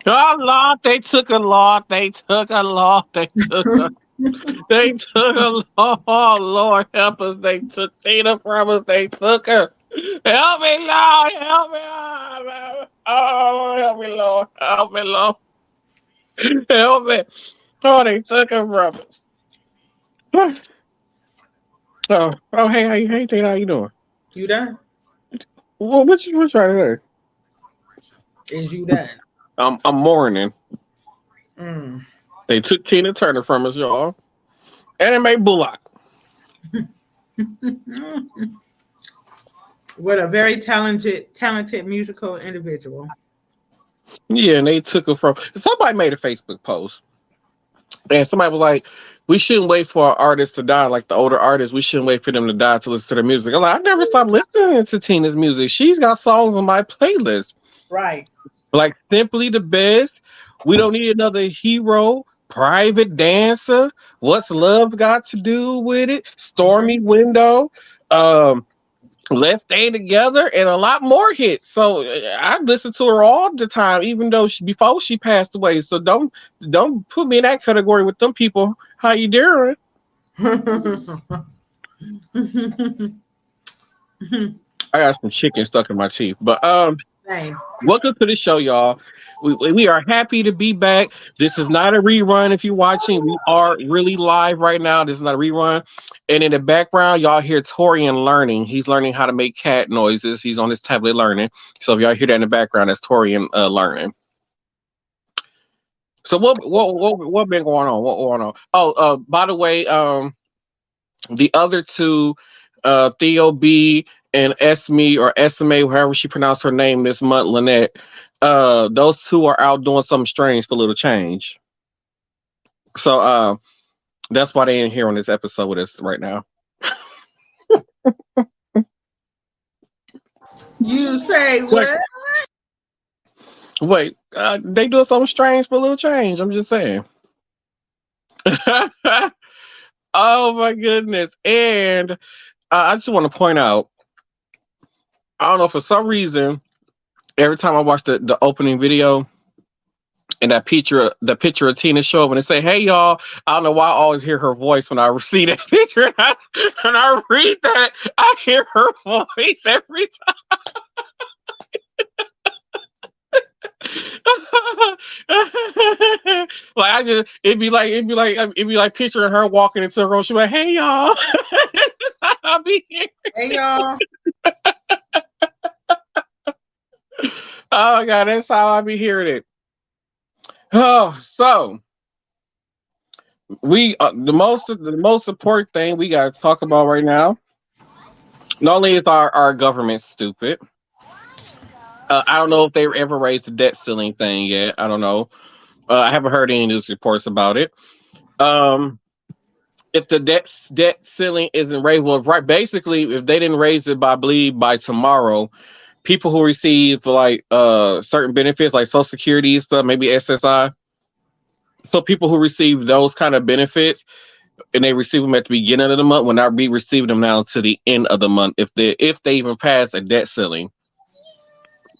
Oh Lord, they took a Lord. They took a Lord. They took a. They took a. Oh Lord, help us. They took Tina from us. They took her. Help me, Lord. Help me. Oh, help me, Lord. Help me, Lord. Help me. Oh, they took her from us. Hey, Tina, how you doing? You done? Well, what you trying to say? Is you done? I'm mourning. Mm. They took Tina Turner from us, y'all. And they made Bullock. What a very talented musical individual. Yeah, and they took her from. Somebody made a Facebook post, and somebody was like, "We shouldn't wait for our artists to die. Like the older artists, we shouldn't wait for them to die to listen to their music." I'm like, I never stopped listening to Tina's music. She's got songs on my playlist, Right. like "Simply the Best." We don't need another hero. Private Dancer. What's love got to do with it? Stormy Window. Um, Let's Stay Together, and a lot more hits. So I listen to her all the time, even though before she passed away. So don't put me in that category with them people. How you doing? I got some chicken stuck in my teeth. But Same. welcome to the show, y'all. We are happy to be back. This is not a rerun. If you're watching, we are really live right now. This is not a rerun. And in the background, y'all hear Torian learning. He's learning how to make cat noises. He's on his tablet learning. So if y'all hear that in the background, that's Torian learning. So what been going on? What going on? Oh, by the way, the other two, Theo B and Esme or Esme, however she pronounced her name this month, Lynette. Those two are out doing something strange for a little change. So that's why they ain't here on this episode with us right now. You say Like, what? wait, they doing something strange for a little change. I'm just saying. Oh my goodness! And I just want to point out, I don't know, for some reason, every time I watch the opening video, and the picture of Tina show up and they say, "Hey y'all," I don't know why I always hear her voice when I see that picture. And I read that, I hear her voice every time. Like it'd be like picturing her walking into a room. She'd be like, "Hey y'all," I'll be here. Hey y'all. Oh my god, that's how I be hearing it. Oh, so we the most important thing we got to talk about right now. Not only is our government stupid, I don't know if they ever raised the debt ceiling thing yet. I don't know. I haven't heard any news reports about it. Um, if the debt ceiling isn't raised, well, right, basically, if they didn't raise it by, I believe, by tomorrow, people who receive like certain benefits like Social Security and stuff, maybe SSI. So people who receive those kind of benefits and they receive them at the beginning of the month will not be receiving them now to the end of the month if they even pass a debt ceiling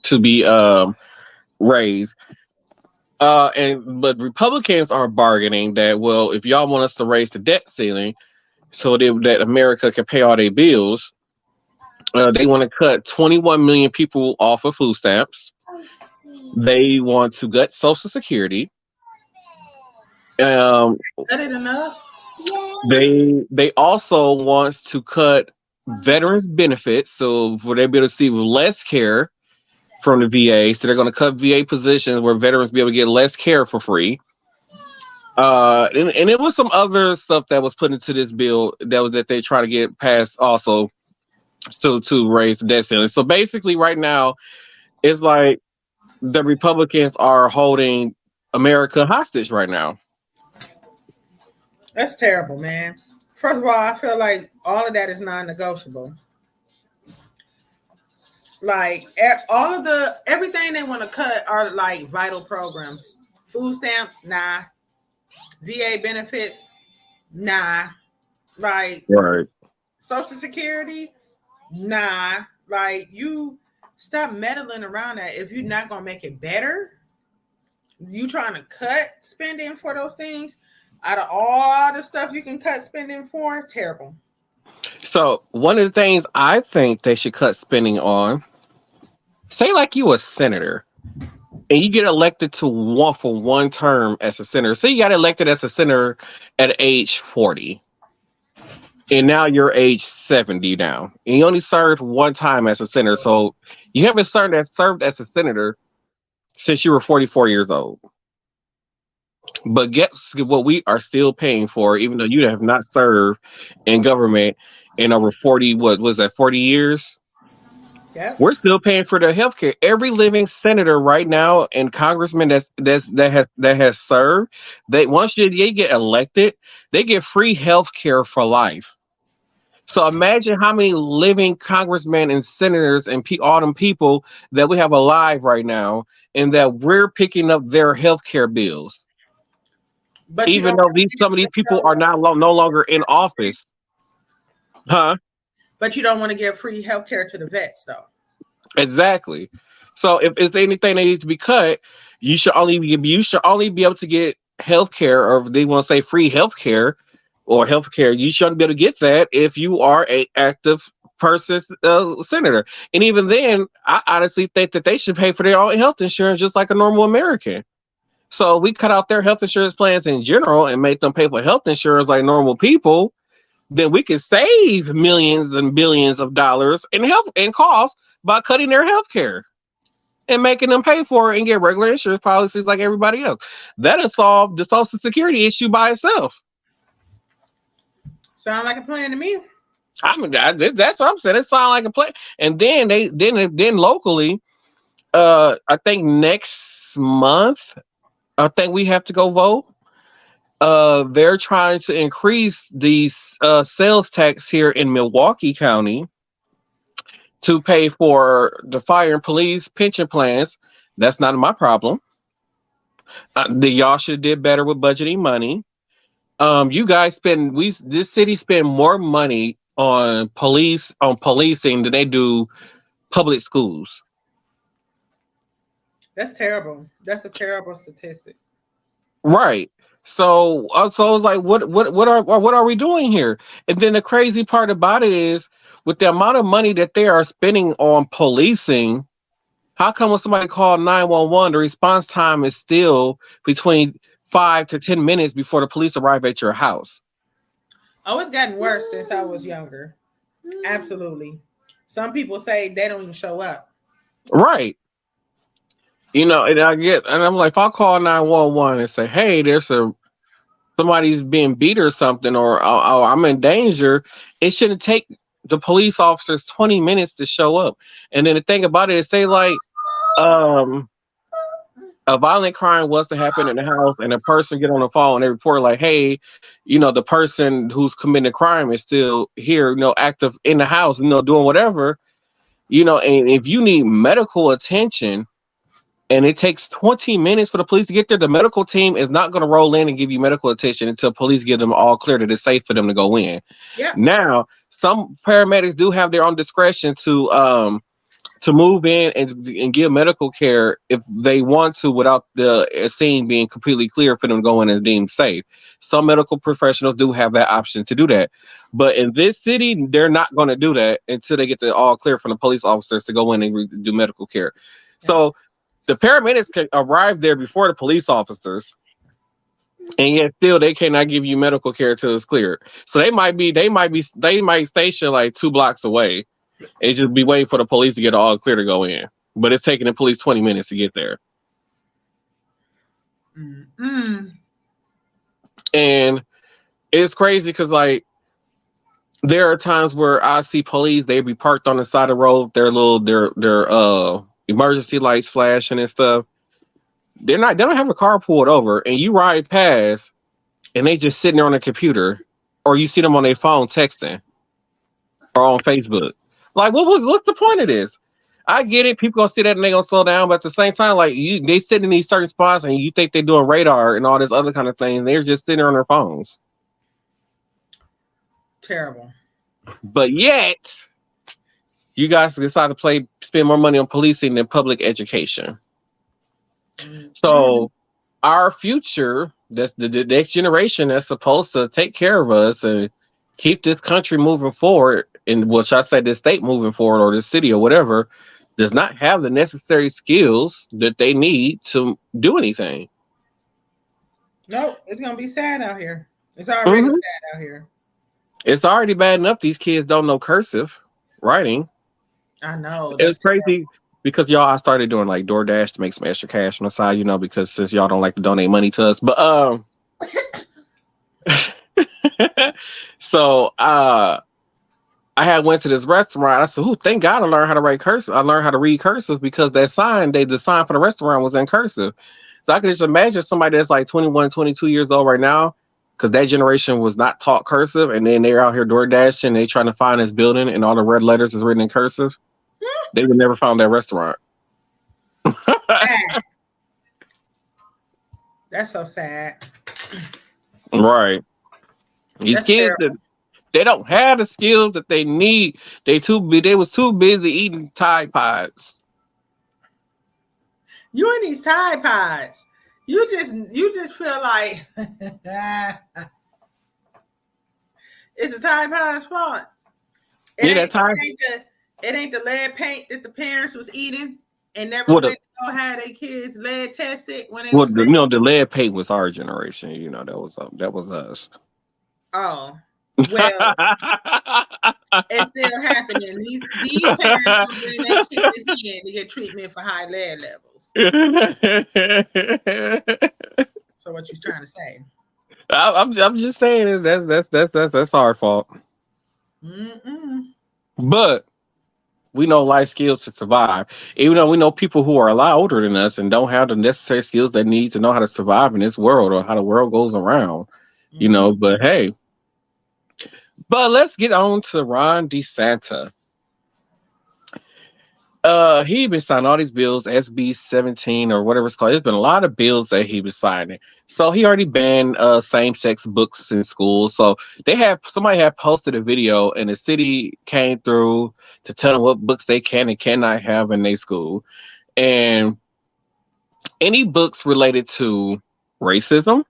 to be raised. And but Republicans are bargaining that, well, if y'all want us to raise the debt ceiling so that America can pay all their bills, they want to cut 21 million people off of food stamps. They want to gut Social Security. Um, That ain't enough. they also want to cut veterans benefits, so for they be able to receive less care from the VA. So they're going to cut VA positions where veterans be able to get less care for free. And it was some other stuff that was put into this bill that they try to get passed also to raise the debt ceiling. So basically, right now, it's like the Republicans are holding America hostage right now. That's terrible, man. First of all, I feel like all of that is non-negotiable. Like all of the everything they want to cut are like vital programs. Food stamps, nah. VA benefits, nah. Like Right. Social Security, nah. Like you stop meddling around that. If you're not gonna make it better, You trying to cut spending for those things? Out of all the stuff you can cut spending for, terrible. So one of the things I think they should cut spending on, say like you a senator and you get elected to one for one term as a senator. Say you got elected as a senator at age 40 and now you're age 70 now. And you only served one time as a senator. So you haven't served as a senator since you were 44 years old. But guess what we are still paying for, even though you have not served in government in over 40, what was that, 40 years? Yep. We're still paying for the health care. Every living senator right now and congressman that has served, they once they get elected, they get free health care for life. So imagine how many living congressmen and senators and all them people that we have alive right now, and that we're picking up their health care bills, But you even don't. though some of these But you people don't are want. no longer in office, huh? But you don't want to give free health care to the vets, though. Exactly. So if it's anything that needs to be cut, you should only be able to get health care, or if they want to say free health care or health care, you shouldn't be able to get that if you are a active person, senator. And even then, I honestly think that they should pay for their own health insurance just like a normal American. So we cut out their health insurance plans in general and make them pay for health insurance like normal people, then we could save millions and billions of dollars in health and costs by cutting their health care and making them pay for it and get regular insurance policies like everybody else. That'll solve the social security issue by itself. Sound like a plan to me. I mean, that's what I'm saying. It sounds like a plan. And then then locally, I think next month, I think we have to go vote. They're trying to increase these sales tax here in Milwaukee County to pay for the fire and police pension plans. That's not my problem. Y'all should have did better with budgeting money. You guys this city spend more money on policing than they do public schools. That's terrible. That's a terrible statistic. Right. So it's like what are we doing here? And then the crazy part about it is, with the amount of money that they are spending on policing, how come when somebody called 911, the response time is still between 5 to 10 minutes before the police arrive at your house? Oh, it's gotten worse since I was younger. Absolutely. Some people say they don't even show up. Right. And I'm like, if I call 911 and say, hey, somebody's being beat or something, or I'm in danger, it shouldn't take the police officers 20 minutes to show up. And then the thing about it is, say like a violent crime was to happen in the house and a person get on the phone and they report like, hey, the person who's committing the crime is still here, active in the house, doing whatever, and if you need medical attention and it takes 20 minutes for the police to get there, the medical team is not going to roll in and give you medical attention until police give them all clear that it's safe for them to go in. Yeah. Now, some paramedics do have their own discretion to move in and give medical care if they want to, without the scene being completely clear for them to go in and deemed safe. Some medical professionals do have that option to do that. But in this city, they're not going to do that until they get the all clear from the police officers to go in and do medical care. Yeah. So the paramedics can arrive there before the police officers, and yet still they cannot give you medical care until it's cleared. So they might station like 2 blocks away and just be waiting for the police to get all clear to go in. But it's taking the police 20 minutes to get there. Mm-hmm. And it's crazy because like there are times where I see police, they be parked on the side of the road, their emergency lights flashing and stuff. They don't have a car pulled over, and you ride past and they just sitting there on a computer, or you see them on their phone texting or on Facebook. Like, what's the point of this? I get it, people gonna see that and they gonna slow down, but at the same time, like they sit in these certain spots and you think they're doing radar and all this other kind of thing. They're just sitting there on their phones. Terrible. But yet, you guys decide to spend more money on policing than public education. Mm-hmm. So our future, that's the next generation that's supposed to take care of us and keep this country moving forward, and what should I say, this state moving forward or this city or whatever, does not have the necessary skills that they need to do anything. Nope, it's gonna be sad out here. It's already Mhm. sad out here. It's already bad enough these kids don't know cursive writing. I know It's that's crazy because y'all, I started doing like DoorDash to make some extra cash on the side, because since y'all don't like to donate money to us. But so I had went to this restaurant. I said, "Ooh, thank God I learned how to write cursive. I learned how to read cursive because the sign for the restaurant was in cursive." So I can just imagine somebody that's like 21, 22 years old right now, because that generation was not taught cursive, and then they're out here door dashing, they trying to find this building, and all the red letters is written in cursive. They would never found that restaurant. sad. That's so sad. Right. These That's kids, terrible. they don't have the skills that they need. They was too busy eating Tide Pods. You and these Tide Pods. You just feel like it's a Tide Pod's fault. It Yeah, that ain't time. it ain't the it ain't the lead paint that the parents was eating and never What the went to go have their kids lead tested when they what was the baby. the lead paint was our generation. That was us. Oh, well, it's still happening. These parents gonna bring their kids in to get treatment for high lead levels. So what you trying to say? I'm just saying that's our fault. Mm-mm. But we know life skills to survive. Even though we know people who are a lot older than us and don't have the necessary skills they need to know how to survive in this world or how the world goes around. Mm-hmm. But hey, but let's get on to Ron DeSanta. He been signing all these bills, SB 17 or whatever it's called. There's been a lot of bills that he was signing. So he already banned same sex books in schools. So somebody had posted a video, and the city came through to tell them what books they can and cannot have in their school. And any books related to racism,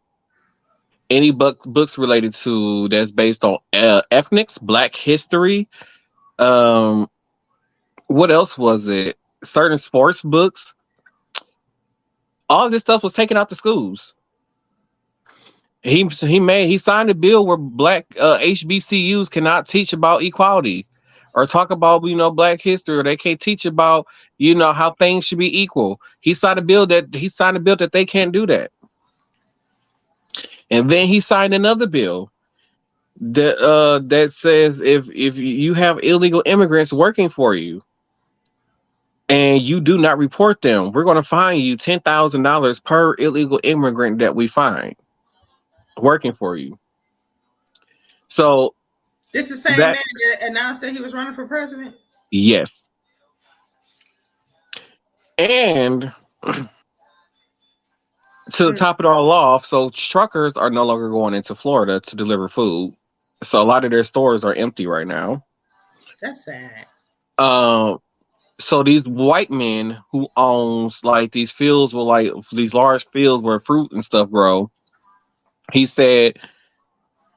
any books related to that's based on ethnics, Black history, um, what else was it? Certain sports books. All this stuff was taken out the schools. He signed a bill where Black HBCUs cannot teach about equality or talk about Black history, or they can't teach about how things should be equal. He signed a bill that they can't do that. And then he signed another bill that says if you have illegal immigrants working for you and you do not report them, we're going to fine you $10,000 per illegal immigrant that we find working for you. So This is the same that man that announced that he was running for president. yes, and to Mm, top it all off, so truckers are no longer going into Florida to deliver food. So a lot of their stores are empty right now. that's sad. Um, so these white men who owns like these fields with like these large fields where fruit and stuff grow, he said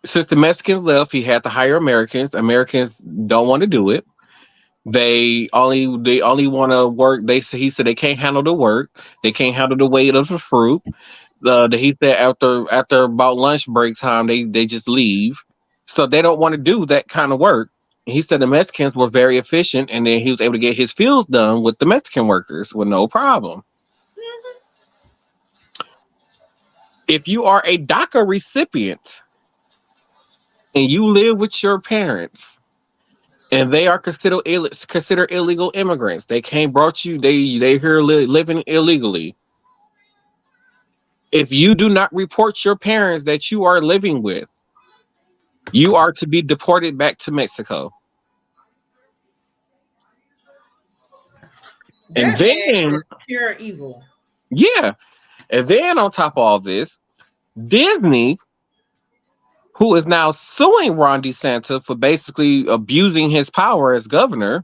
since the Mexicans left, he had to hire Americans. Americans don't want to do it. They only want to work. He said they can't handle the work. They can't handle the weight of the fruit. He said after about lunch break time, they just leave. So they don't want to do that kind of work. He said the Mexicans were very efficient, and then he was able to get his fields done with the Mexican workers with no problem. If you are a DACA recipient and you live with your parents and they are considered illegal immigrants, they can't brought you. They here living illegally. If you do not report your parents that you are living with, you are to be deported back to Mexico. And That man then, is pure evil. yeah, and then on top of all this, Disney, who is now suing Ron DeSantis for basically abusing his power as governor,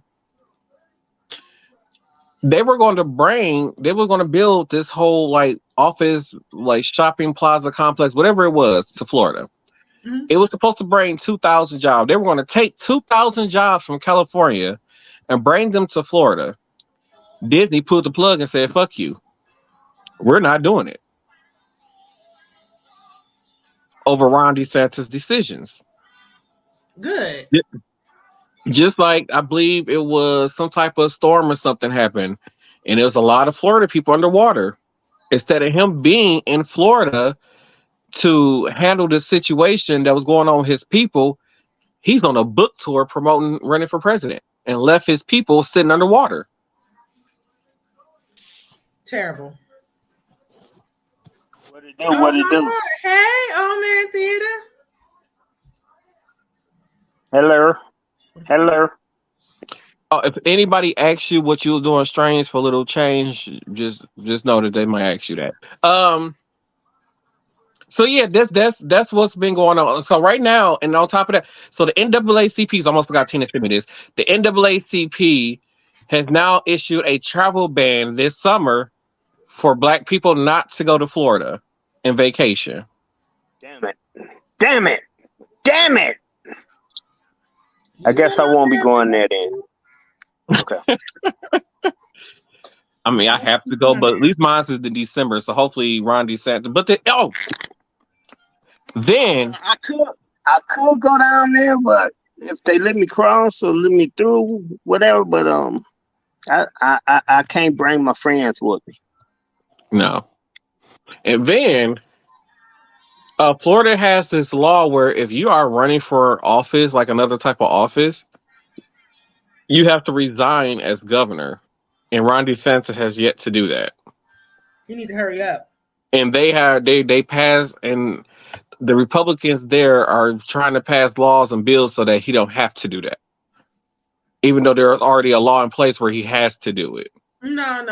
they were going to build this whole like office, like shopping plaza complex, whatever it was, to Florida. Mhm. It was supposed to bring 2,000 jobs. They were going to take 2,000 jobs from California and bring them to Florida. Disney pulled the plug and said, "Fuck you, we're not doing it." Over Ron DeSantis' decisions. Good. Just like I believe it was some type of storm or something happened, and there was a lot of Florida people underwater. Instead of him being in Florida to handle the situation that was going on with his people, he's on a book tour promoting running for president and left his people sitting underwater. Terrible. What it do? What it do? Hey, old man theater. Hello. Hello. Oh, if anybody asks you what you was doing strange for a little change, just know that they might ask you that. So yeah, that's what's been going on. So right now, and on top of that, so the NAACP's almost forgot Tina sent me this. The NAACP has now issued a travel ban this summer for Black people not to go to Florida in vacation. Damn it. Damn it. Damn it. I guess I won't be going there then. Okay. I mean, I have to go, but at least mine is in December, so hopefully Ron DeSantis. But then I could go down there, but if they let me cross or let me through, whatever. But I can't bring my friends with me. no, and then Florida has this law where if you are running for office, like another type of office, you have to resign as governor. And Ron DeSantis has yet to do that. You need to hurry up. And they pass, and the Republicans there are trying to pass laws and bills so that he don't have to do that. Even though there's already a law in place where he has to do it. No.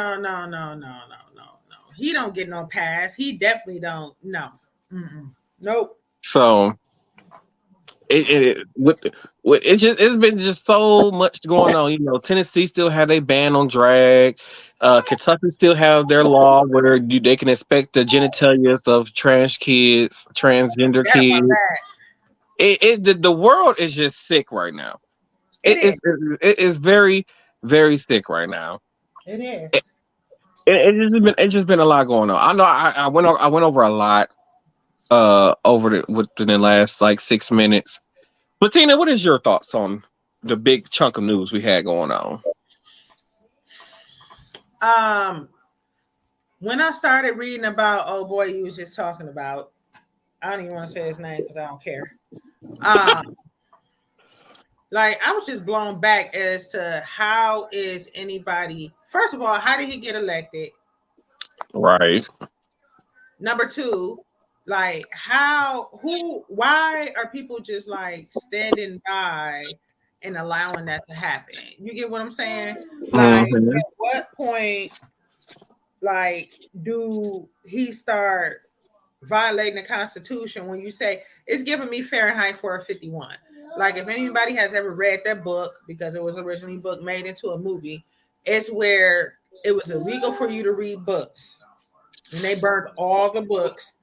He don't get no pass. He definitely don't. No. Nope. So it's been just so much going on. You know, Tennessee still have a ban on drag. Kentucky still have their law where they can inspect the genitalia of trans kids, transgender That about kids. that. The world is just sick right now. It is very, very sick right now. It is. It's just been a lot going on. I know I went over a lot within the last like 6 minutes. But Tina, what is your thoughts on the big chunk of news we had going on? When I started reading about old boy you was just talking about, I don't even want to say his name because I don't care. Like I was just blown back as to how is anybody. First of all, how did he get elected? Right. Number two, like why are people just like standing by and allowing that to happen? You get what I'm saying? Like at what point like do he start violating the Constitution when you say it's giving me Fahrenheit 451? Like if anybody has ever read that book, because it was originally a book made into a movie, it's where it was illegal for you to read books. And they burned all the books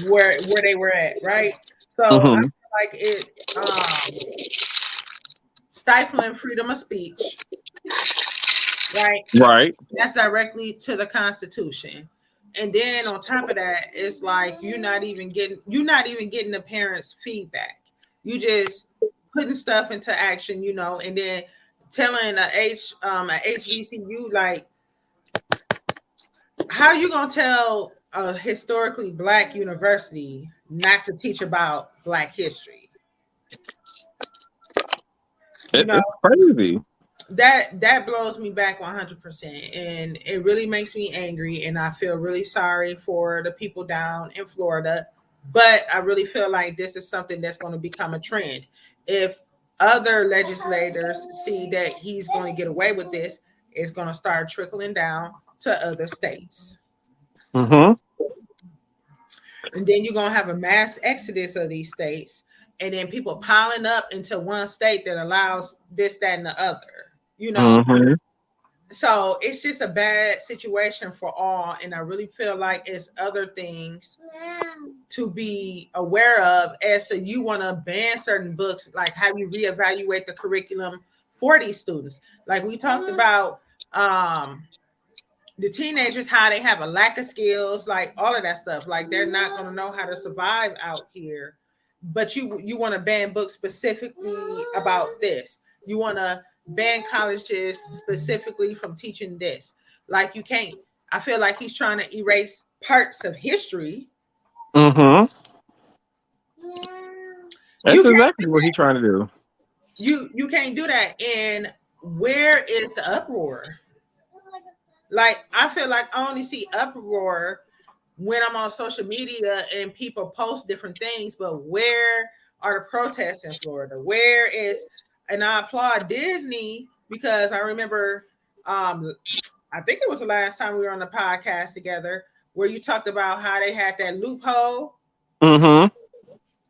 where they were at, right? So I feel like it's stifling freedom of speech, right? Right. That's directly to the Constitution. And then on top of that, it's like you're not even getting the parents' feedback. You just putting stuff into action, you know, and then telling a HBCU like, how you gonna tell a historically Black university not to teach about Black history? You know, it's crazy. That blows me back 100%, and it really makes me angry, and I feel really sorry for the people down in Florida. But I really feel like this is something that's going to become a trend. If other legislators see that he's going to get away with this, it's going to start trickling down to other states. And then you're going to have a mass exodus of these states, and then people piling up into one state that allows this, that, and the other. You know, So it's just a bad situation for all, and I really feel like it's other things to be aware of as to you want to ban certain books, like how you reevaluate the curriculum for these students. Like we talked about the teenagers, how they have a lack of skills, like all of that stuff. Like they're not going to know how to survive out here. But you want to ban books specifically about this. You want to ban colleges specifically from teaching this. Like you can't. I feel like he's trying to erase parts of history. Mm-hmm. That's You can't exactly what he's trying to do. you can't do that. And where is the uproar? Like I feel like I only see uproar when I'm on social media and people post different things, but where are the protests in Florida? Where is, and I applaud Disney because I remember I think it was the last time we were on the podcast together where you talked about how they had that loophole. Mm-hmm.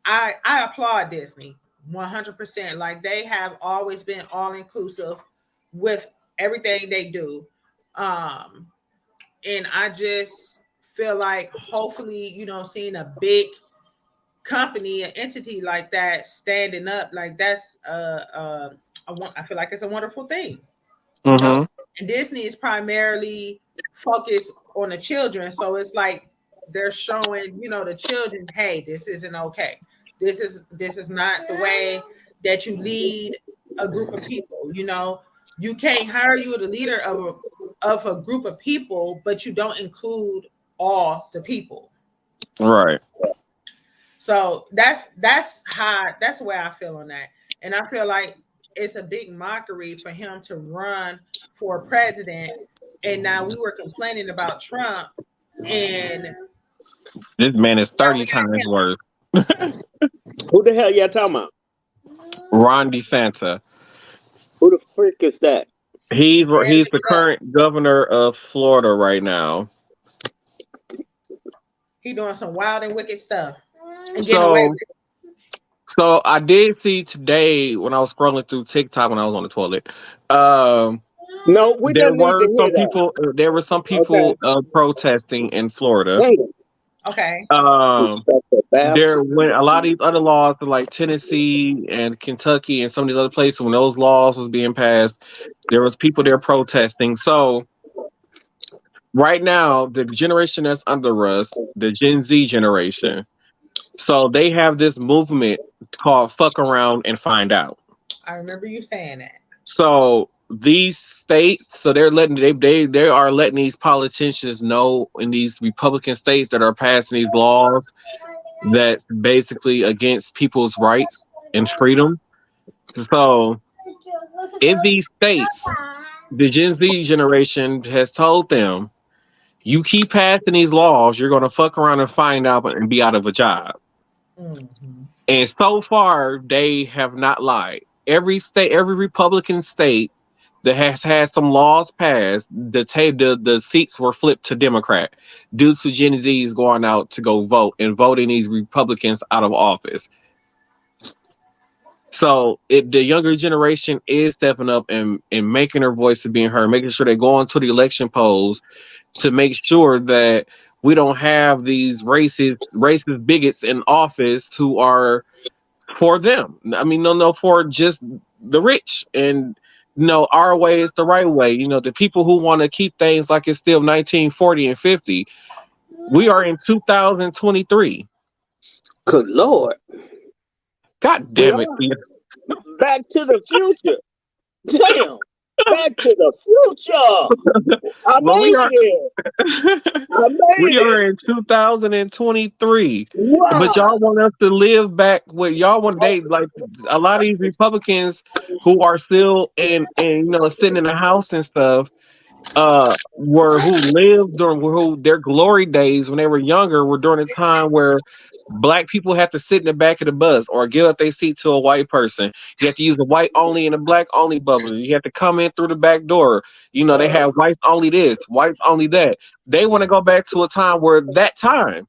I applaud Disney 100%. Like they have always been all inclusive with everything they do. And I just feel like hopefully, seeing a big company, an entity like that standing up, like that's I feel like it's a wonderful thing, Mm-hmm. And Disney is primarily focused on the children, so it's like they're showing, the children, hey, this isn't okay. This is not the way that you lead a group of people. You can't hire you the leader of a group of people, but you don't include all the people. Right. So that's the way I feel on that. And I feel like it's a big mockery for him to run for president. And now we were complaining about Trump, and This man is now 30 we got times him. worse. Who the hell y'all talking about? Ron DeSantis. Who the frick is that? He's the Uh, current governor of Florida right now. He doing some wild and wicked stuff and getting away So with it. so I did see today when I was scrolling through TikTok when I was on the toilet. Um No, we there don't need to were hear some that. people there were some Okay. people protesting in Florida. Dang it. Okay. Um Respectful there bastard. when a lot of these other laws like Tennessee and Kentucky and some of these other places when those laws was being passed, there was people there protesting. So right now, the generation that's under us, the Gen Z generation, so they have this movement called "Fuck Around and Find Out." I remember you saying that. So these states, so they are letting these politicians know in these Republican states that are passing these laws that's basically against people's rights and freedom. So in these states, the Gen Z generation has told them, you keep passing these laws, you're going to fuck around and find out and be out of a job. Mm-hmm. And so far, they have not lied. Every state, every Republican state that has had some laws passed, the seats were flipped to Democrat due to Gen Z's going out to go vote and voting these Republicans out of office. So the younger generation is stepping up and making their voices being heard, making sure they go onto the election polls to make sure that we don't have these racist bigots in office who are for them. I mean, no, for just the rich. And our way is the right way. The people who want to keep things like it's still 1940 and 50. We are in 2023. Good Lord. God We damn it. are back to the future. Damn. Back to the future. I Well, we made are it. I made we it. are in 2023. But Wow. y'all want us to live back with y'all want they like a lot of these Republicans who are still in sitting in the house and stuff who lived during who their glory days when they were younger were during a time where black people had to sit in the back of the bus or give up their seat to a white person. You have to use the white only and the black only bubble. You have to come in through the back door. They have whites only this, whites only that. They want to go back to a time where that time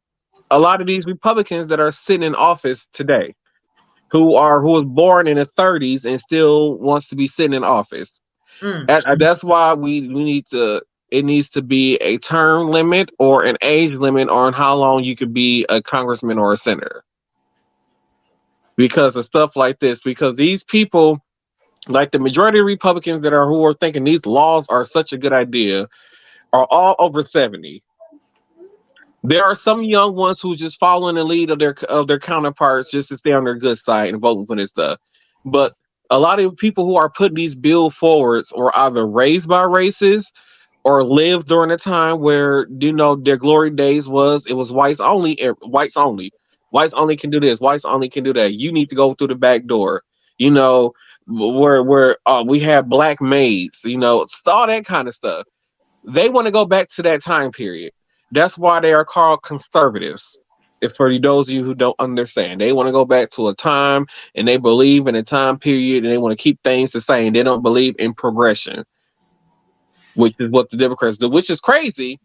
a lot of these Republicans that are sitting in office today who was born in the 30s and still wants to be sitting in office. And that's why we need to. It needs to be a term limit or an age limit on how long you could be a congressman or a senator because of stuff like this. Because these people, like the majority of Republicans that are who are thinking these laws are such a good idea, are all over 70. There are some young ones who just follow in the lead of their counterparts just to stay on their good side and voting for this stuff. But a lot of people who are putting these bill forwards were either raised by racists or lived during a time where their glory days was it was whites only, whites only can do this, whites only can do that. You need to go through the back door. You know where we have black maids. All that kind of stuff. They want to go back to that time period. That's why they are called conservatives. If for those of you who don't understand, they want to go back to a time and they believe in a time period and they want to keep things the same. They don't believe in progression, which is what the Democrats do, which is crazy.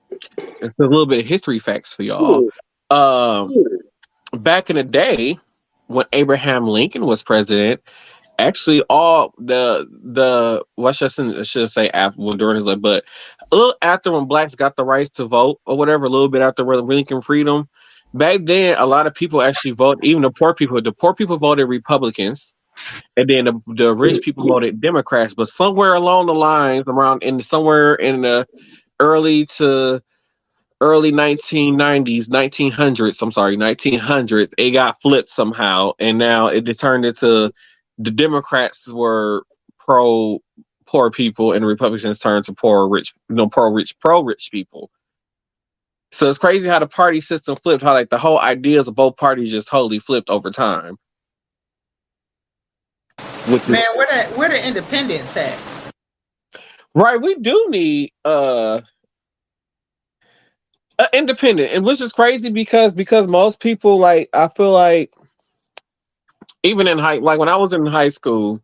It's a little bit of history facts for y'all. Um, Back in the day, when Abraham Lincoln was president, actually all I should say after during his life, but a little after when blacks got the rights to vote or whatever, a little bit after Lincoln freedom. Back then, a lot of people actually voted, even the poor people. The poor people voted Republicans, and then the rich people voted Democrats. But somewhere along the lines, somewhere in the early to early 1990s, 1900s, I'm sorry, 1900s, it got flipped somehow. And now it just turned into the Democrats were pro poor people and the Republicans turned to pro rich people. So it's crazy how the party system flipped, how like the whole ideas of both parties just totally flipped over time. Man, where the independents at? Right, we do need independent, and which is crazy because most people, like, I feel like even like when I was in high school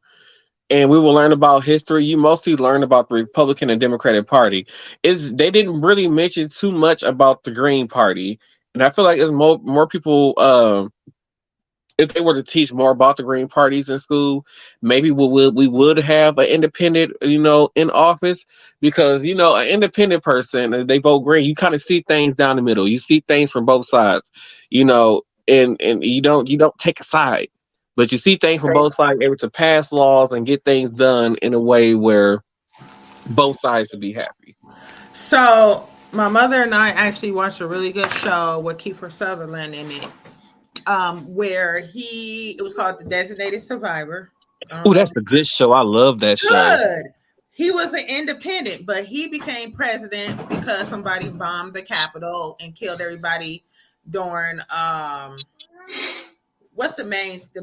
and we will learn about history, you mostly learn about the Republican and Democratic Party. They didn't really mention too much about the Green Party, and I feel like it's more people. If they were to teach more about the Green parties in school, maybe we would have an independent, in office, because an independent person, they vote Green. You kind of see things down the middle. You see things from both sides, and you don't take a side, but you see things from both sides, able to pass laws and get things done in a way where both sides would be happy. So my mother and I actually watched a really good show with Kiefer Sutherland in it. Where it was called The Designated Survivor. Oh, that's a good show. I love that show. He was an independent, but he became president because somebody bombed the Capitol and killed everybody during what's the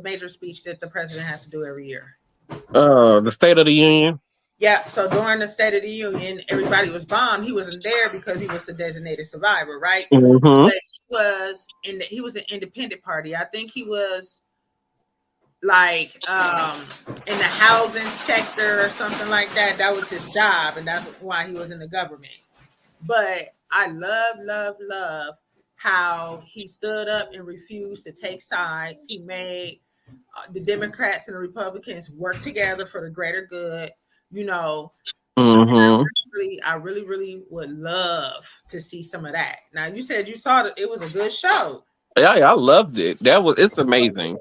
major speech that the president has to do every year? The State of the Union. Yeah, so during the State of the Union, everybody was bombed. He wasn't there because he was the designated survivor, right? Mm-hmm. But he was an independent party. I think he was like in the housing sector or something like that. That was his job, and that's why he was in the government. But I love how he stood up and refused to take sides. He made the Democrats and the Republicans work together for the greater good. Mm-hmm. I really would love to see some of that. Now, you said you saw it was a good show. Yeah, I loved it. It's amazing.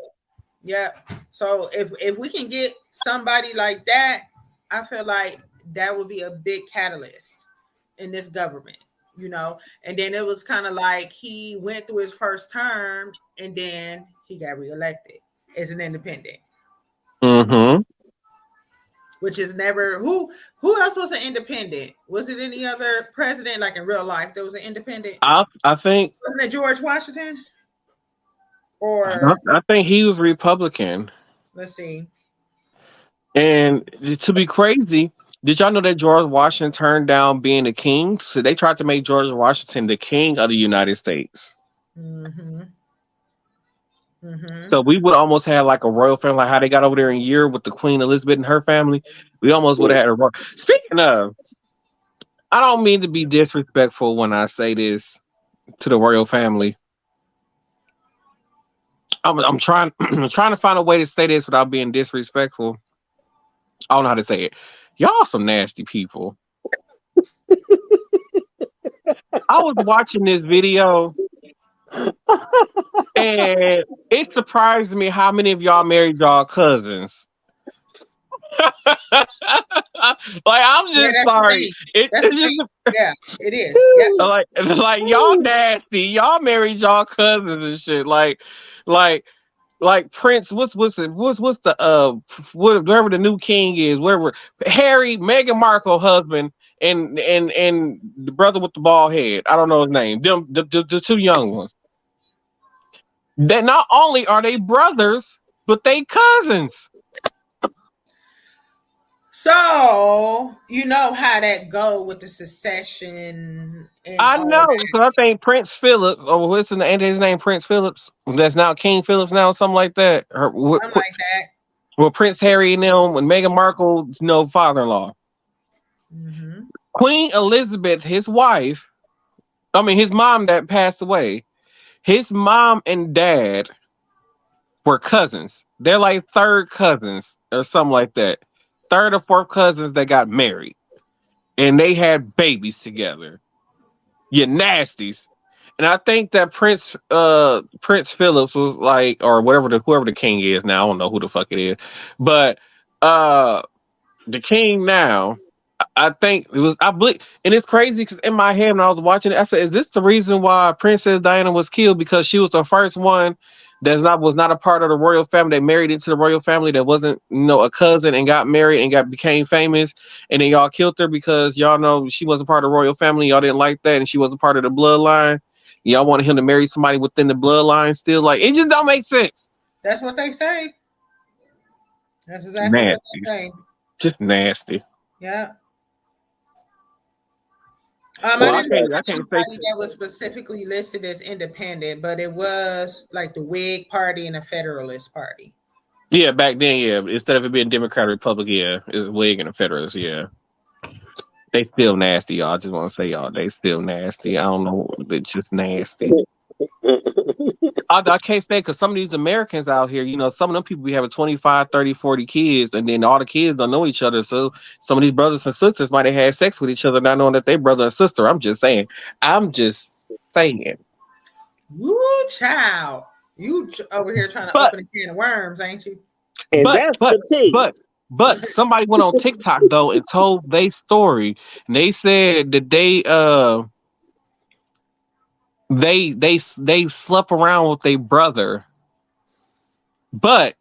Yeah. So if we can get somebody like that, I feel like that would be a big catalyst in this government, And then it was kind of like he went through his first term and then he got reelected as an independent. Mm-hmm. Which is never who else was an independent? Was it any other president, like in real life, that was an independent? I think wasn't it George Washington? I think he was Republican. Let's see. And to be crazy, did y'all know that George Washington turned down being the king? So they tried to make George Washington the king of the United States. Mm-hmm. Mm-hmm. So we would almost have like a royal family, like how they got over there in Europe with the Queen Elizabeth and her family. We almost would have had a royal. Speaking of, I don't mean to be disrespectful when I say this to the royal family. I'm trying to find a way to say this without being disrespectful. I don't know how to say it. Y'all some nasty people. I was watching this video and it surprised me how many of y'all married y'all cousins. Like I'm Yeah, just that's the sorry. thing. It, That's the it's just thing. Yeah, it is. Yep. like y'all nasty. Y'all married y'all cousins and shit. Like like Prince. What's the whatever the new king is. Whatever Harry, Meghan Markle husband, and the brother with the bald head. I don't know his name. Them the two young ones. That not only are they brothers, but they cousins. So you know how that go with the secession and I all of know, that. because I think Prince Philip, or what's his name? Prince Phillips. That's now King Phillips now, something like that. Something like that. Well, Prince Harry and them, and Meghan Markle's father-in-law. Mm-hmm. Queen Elizabeth, his wife, I mean his mom that passed away. His mom and dad were cousins. They're like third cousins or something like that. Third or fourth cousins that got married, and they had babies together. You nasties. And I think that Prince Phillips was like, or whoever the king is now, I don't know who the fuck it is. But uh the king now, I think it was I believe, and it's crazy because in my head when I was watching it, I said, "Is this the reason why Princess Diana was killed? Because she was the first one that was not a part of the royal family that married into the royal family that wasn't a cousin and got married and became famous, and then y'all killed her because y'all know she wasn't part of the royal family. Y'all didn't like that, and she wasn't part of the bloodline. Y'all wanted him to marry somebody within the bloodline still. Like it just don't make sense. That's what they say. That's exactly what Nasty, they say. just nasty. Yeah. I Well, didn't know I that can't say. anybody that was specifically listed as independent, but it was like the Whig Party and the Federalist Party. Yeah, back then, yeah. Instead of it being Democrat Republic, yeah, it's Whig and the Federalists, yeah. They still nasty, y'all. I just want to say, y'all, they still nasty. I don't know, they're just nasty. I can't say because some of these Americans out here, some of them people be having 25, 30, 40 kids, and then all the kids don't know each other. So some of these brothers and sisters might have had sex with each other, not knowing that they brother and sister. I'm just saying. I'm just saying. Woo, child. Over here trying to But open a can of worms, ain't you? And But that's but the thing. but somebody went on TikTok though and told their story, and they said that they slept around with their brother, but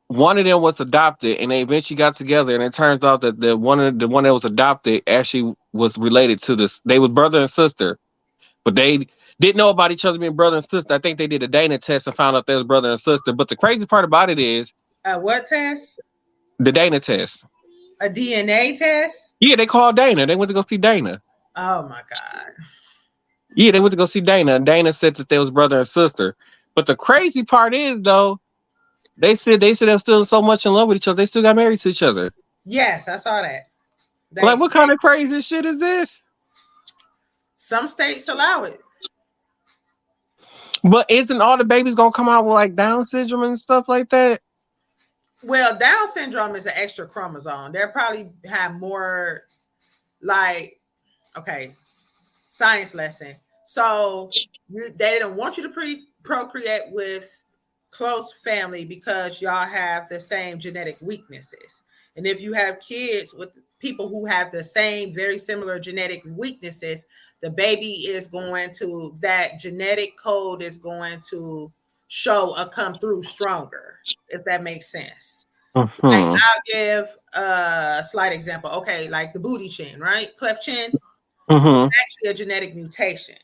one of them was adopted, and they eventually got together, and it turns out that the one that was adopted actually was related to this. They was brother and sister, but they didn't know about each other being brother and sister. I think they did a Dana test and found out they was brother and sister. But the crazy part about it is What test? the Dana test. A DNA test? Yeah, they called Dana. They went to go see Dana. Oh my God. Yeah, they went to go see Dana, and Dana said that they was brother and sister. But the crazy part is, though, they said they were still so much in love with each other, they still got married to each other. Yes, I saw that. Like, They what kind of crazy shit is this? some states allow it. But isn't all the babies gonna come out with like Down syndrome and stuff like that? Well, Down syndrome is an extra chromosome. They'll probably have more like okay, science lesson. So they don't want you to procreate with close family because y'all have the same genetic weaknesses. And if you have kids with people who have the same very similar genetic weaknesses, the baby is going to that genetic code is going to show a come through stronger, if that makes sense. Like Mm-hmm. I'll give a slight example. Okay, like the booty chin, right? Cleft chin. It's Mm-hmm. actually a genetic mutation.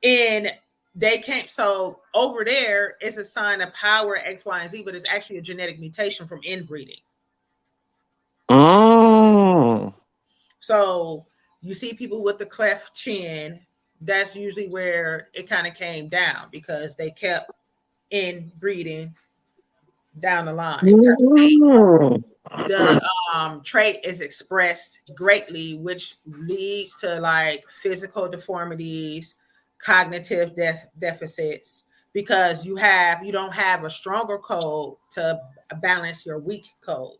And they can't, so over there, it's a sign of power X, Y, and Z, but it's actually a genetic mutation from inbreeding. Mm. So you see people with the cleft chin, that's usually where it kind of came down because they kept inbreeding down the line. Mm. The trait is expressed greatly, which leads to like physical deformities, cognitive deficits, because you don't have a stronger code to balance your weak code.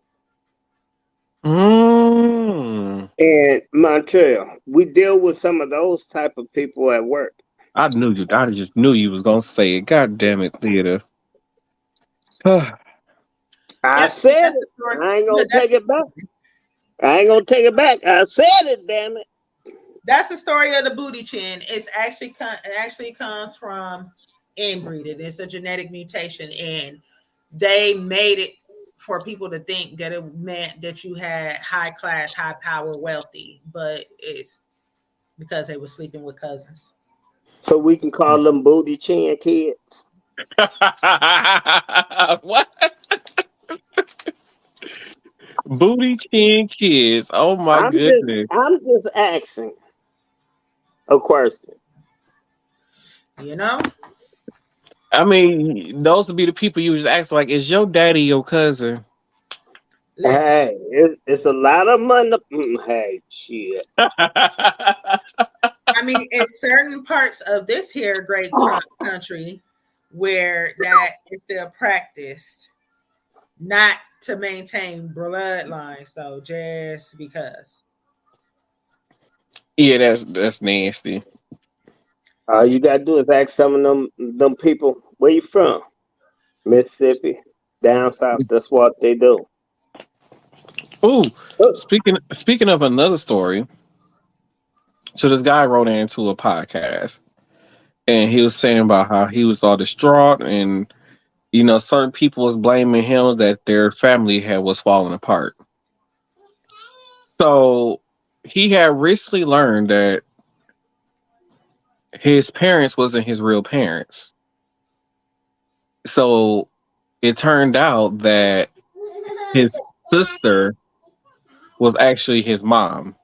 Mm. And Montreal, we deal with some of those type of people at work. I knew you. I just knew you was gonna say it. God damn it, theater. I Yep, see, said that's it. the story. I ain't gonna Look, take it back. I ain't gonna take it back. I said it, damn it. that's the story of the booty chin. It actually comes from inbreeding. It's a genetic mutation, and they made it for people to think that it meant that you had high class, high power, wealthy, but it's because they were sleeping with cousins. So we can call them booty chin kids. What? Booty chin kids. Oh my goodness. I'm just asking a question. You know, I mean, those would be the people you just ask, like, is your daddy your cousin? listen. Hey, it's a lot of money. Hey, shit. I mean, it's certain parts of this here great country where that is still practiced, not to maintain bloodlines, though, just because. Yeah, that's nasty. All you gotta do is ask some of them people, where you from? Mississippi, down south. That's what they do. Ooh, Oh, speaking of another story, so this guy wrote into a podcast, and he was saying about how he was all distraught, and certain people was blaming him that their family had was falling apart. So he had recently learned that his parents wasn't his real parents. So it turned out that his sister was actually his mom.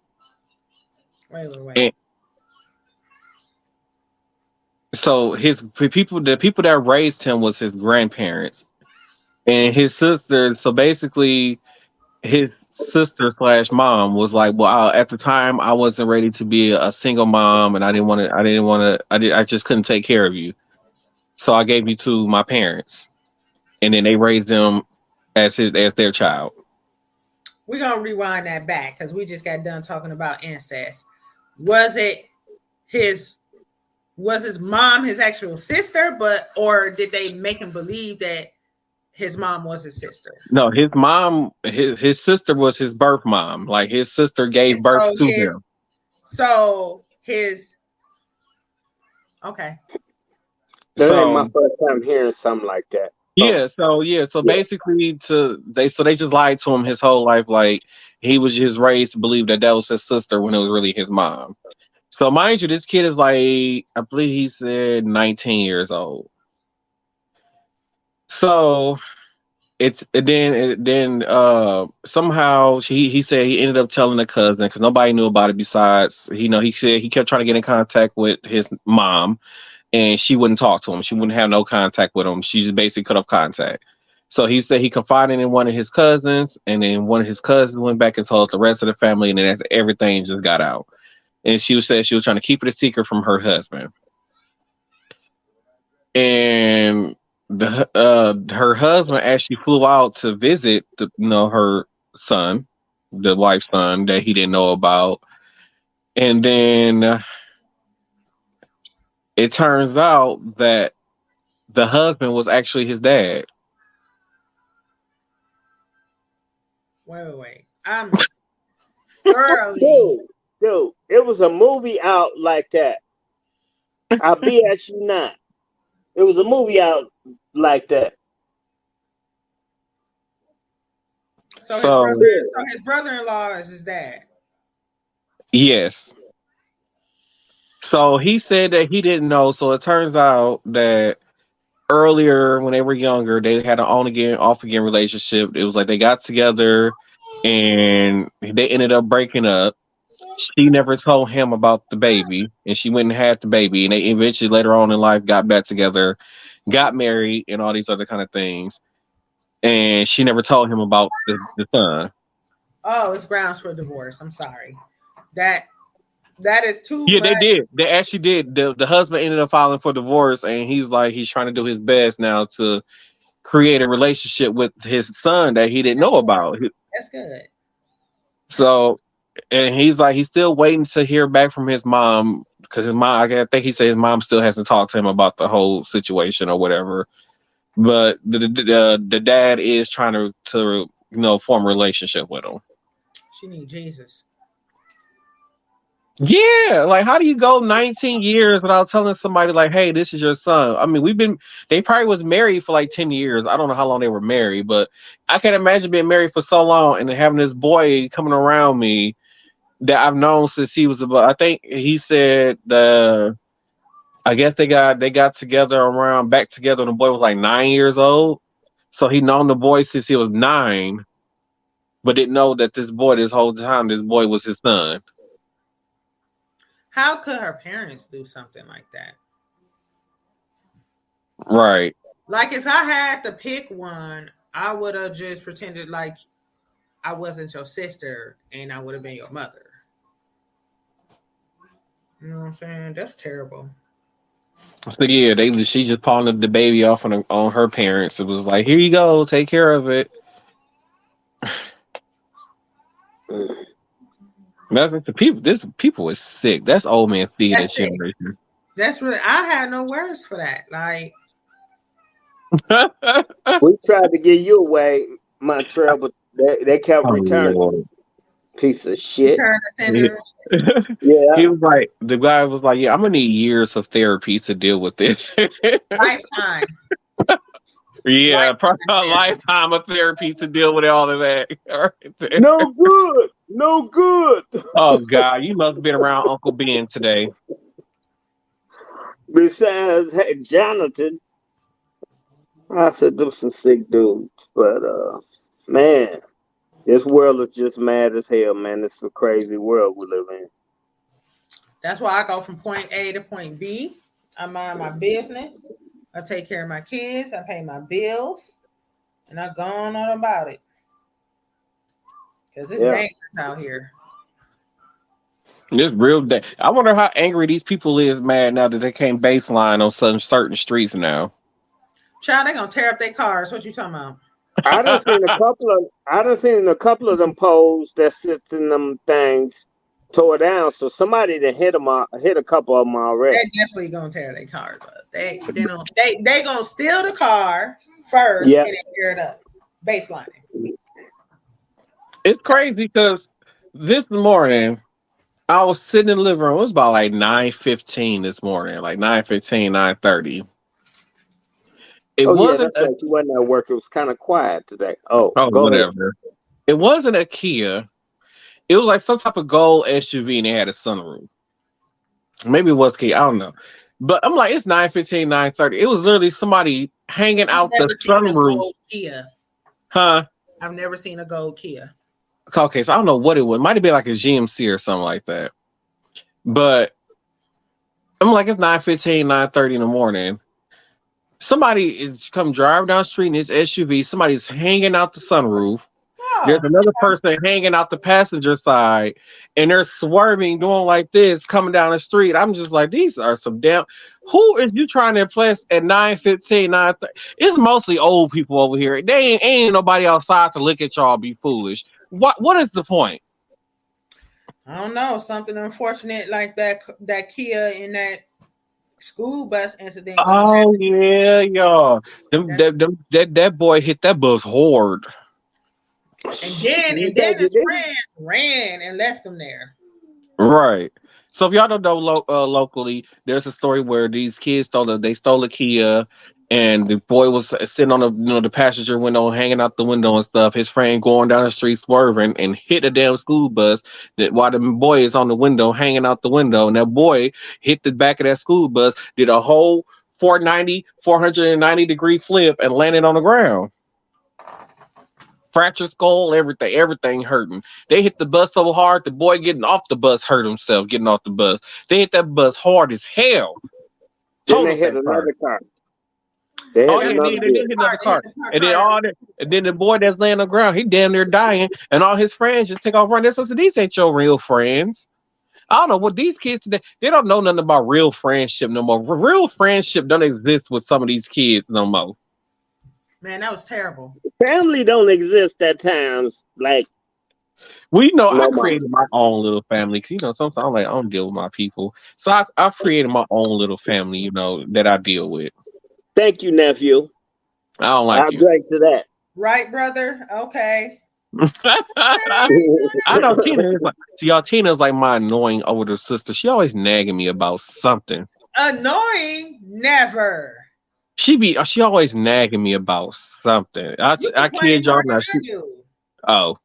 Wait. And so the people that raised him was his grandparents. And his sister, so basically his sister slash mom was like, well, at the time I wasn't ready to be a single mom, and I just couldn't take care of you. So I gave you to my parents, and then they raised them as their child. We're gonna rewind that back because we just got done talking about incest. Was it his was his mom his actual sister, or did they make him believe that his mom was his sister? No, his mom, his sister was his birth mom. Like his sister And gave birth so to him. his okay. that ain't my So first time hearing something like that. so Yeah. basically they just lied to him his whole life. Like he was just raised to believe that was his sister when it was really his mom. So mind you, this kid is like, I believe he said 19 years old. So then somehow he said he ended up telling a cousin because nobody knew about it besides he said he kept trying to get in contact with his mom, and she wouldn't talk to him. She wouldn't have no contact with him. She just basically cut off contact. So he said he confided in one of his cousins, and then one of his cousins went back and told the rest of the family, and then that's everything just got out. And said she was trying to keep it a secret from her husband. And her husband actually flew out to visit her son, the wife's son that he didn't know about. And then it turns out that the husband was actually his dad. Wait. I'm thoroughly Dude, it was a movie out like that. I'll be at you not. It was a movie out like that. So his brother-in-law is his dad. yes. So he said that he didn't know. So it turns out that earlier when they were younger, they had an on again, off again relationship. It was like they got together and they ended up breaking up. She never told him about the baby, and she went and had the baby, and they eventually later on in life got back together, got married, and all these other kind of things. And she never told him about the son. Oh, it's grounds for divorce. I'm sorry. That is too Yeah, they much. did. They actually did. The husband ended up filing for divorce, and he's trying to do his best now to create a relationship with his son that he didn't That's know good. about. That's good. So, and he's like, he's still waiting to hear back from his mom because his mom, I think he said his mom still hasn't talked to him about the whole situation or whatever. But the dad is trying to form a relationship with him. She need Jesus. Yeah, like how do you go 19 years without telling somebody like, "Hey, this is your son"? I mean, they probably was married for like 10 years. I don't know how long they were married, but I can't imagine being married for so long and having this boy coming around me that I've known since he was about. I think he said I guess they got together back together when the boy was like 9 years old. So he known the boy since he was 9, but didn't know that this whole time this boy was his son. How could her parents do something like that? Right. Like if I had to pick one, I would have just pretended like I wasn't your sister and I would have been your mother. You know what I'm saying? That's terrible. So yeah, she just pawned the baby off on her parents. It was like, here you go, take care of it. That's the people. This people is sick. That's old man theater generation. That's really. I had no words for that. Like we tried to get you away, Montreal, but they kept returning. Lord. Piece of shit. Yeah. He was like, the guy was like, yeah, I'm gonna need years of therapy to deal with this. Lifetime. Yeah, probably a lifetime of therapy to deal with all of that. No good. No good. Oh God, you must have been around Uncle Ben today. Besides, hey, Jonathan, I said them some sick dudes, but man, this world is just mad as hell, man. It's a crazy world we live in. That's why I go from point A to point B. I mind my business. I take care of my kids. I pay my bills, and I go on about it. Because it's dangerous out here. It's real day. I wonder how angry these people is mad now that they can't baseline on some certain streets now. Child, they gonna tear up their cars. What you talking about? I done seen a couple of them poles that sits in them things tore down. So somebody that hit a couple of them already. They're definitely gonna tear their cars up. They gonna steal the car first and then tear it up. Baselining. It's crazy because this morning I was sitting in the living room. It was about like 9:15 this morning, like 9:15, 9:30. It wasn't. That's right. You wasn't at work. It was kind of quiet today. Oh, go whatever. ahead. It wasn't a Kia. It was like some type of gold SUV, and they had a sunroof. Maybe it was Kia. I don't know. But I'm like, it's 9:15, 9:30. It was literally somebody hanging out the sunroof. Kia. Huh? I've never seen a gold Kia. Okay, so I don't know what it was. It might have been like a GMC or something like that. But I'm like, it's 9:15, 9:30 in the morning. Somebody is come driving down the street in this SUV. Somebody's hanging out the sunroof. Oh, there's another person hanging out the passenger side, and they're swerving, doing like this, coming down the street. I'm just like, these are some damn. Who is you trying to impress at 9:15, 9:30? It's mostly old people over here. They ain't nobody outside to look at y'all be foolish. What is the point? I don't know. Something unfortunate like that Kia in that school bus incident. Oh yeah, y'all. That boy hit that bus hard. And then his friend ran and left him there. Right. So if y'all don't know locally, there's a story where these kids stole a Kia, and the boy was sitting on the passenger window, hanging out the window and stuff. His friend going down the street swerving and hit a damn school bus. That while the boy is on the window, hanging out the window, and that boy hit the back of that school bus, did a whole 490 degree flip and landed on the ground. Fractured skull, everything hurting. They hit the bus so hard, the boy getting off the bus hurt himself getting off the bus. They hit that bus hard as hell. Then they hit another car. They hit another car. And then the boy that's laying on the ground, he damn near dying, and all his friends just take off running. So these ain't your real friends. I don't know what these kids today, they don't know nothing about real friendship no more. Real friendship don't exist with some of these kids no more. Man, that was terrible. Family don't exist at times. Like Well, I No more. created my own little family because sometimes I'm like I don't deal with my people, so I've created my own little family. That I deal with. Thank you, nephew. I don't I like you. agree to that. Right, brother? Okay. I know Tina is like, see, y'all. Tina's like my annoying older sister. She always nagging me about something. Annoying? Never. She always nagging me about something. You I complain kid y'all more than not. I do. Oh.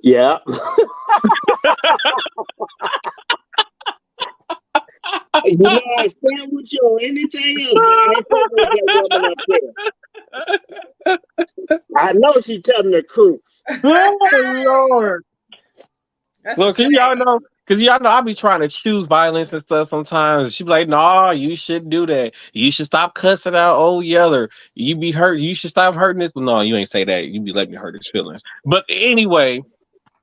Yeah. I stand with you on anything else, but I ain't putting with that woman up there. I know she telling the truth. Oh Lord. That's a Look, shame. cause y'all know I be trying to choose violence and stuff sometimes. She be like, "No, you shouldn't do that. You should stop cussing out old Yeller. You be hurt. You should stop hurting this." But no, you ain't say that. You be letting me hurt his feelings. But anyway,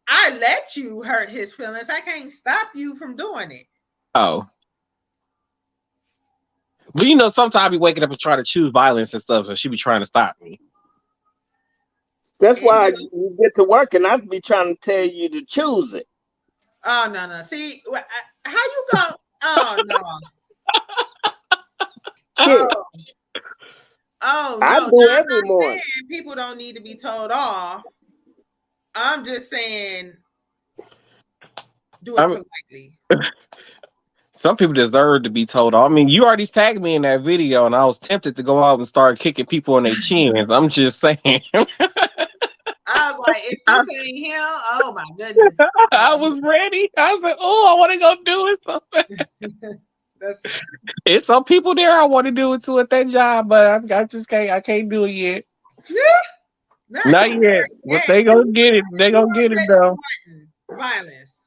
I let you hurt his feelings. I can't stop you from doing it. oh, but sometimes I be waking up and trying to choose violence and stuff, and she be trying to stop me. That's And why you get to work and I be trying to tell you to choose it. oh no. See how you go? Oh no. Shit. Oh I no. do Now, I'm every not morning. saying people don't need to be told off. I'm just saying do it I mean, politely. some people deserve to be told. I mean, you already tagged me in that video, and I was tempted to go out and start kicking people in their chins. I'm just saying. I was like, if this ain't him, oh my goodness. I was ready. I was like, "Oh, I want to go do it." That's It's some people there I want to do it to at that job, but I just can't. I can't do it yet. Not yet. But they gonna get it. They gonna get it though. Violence.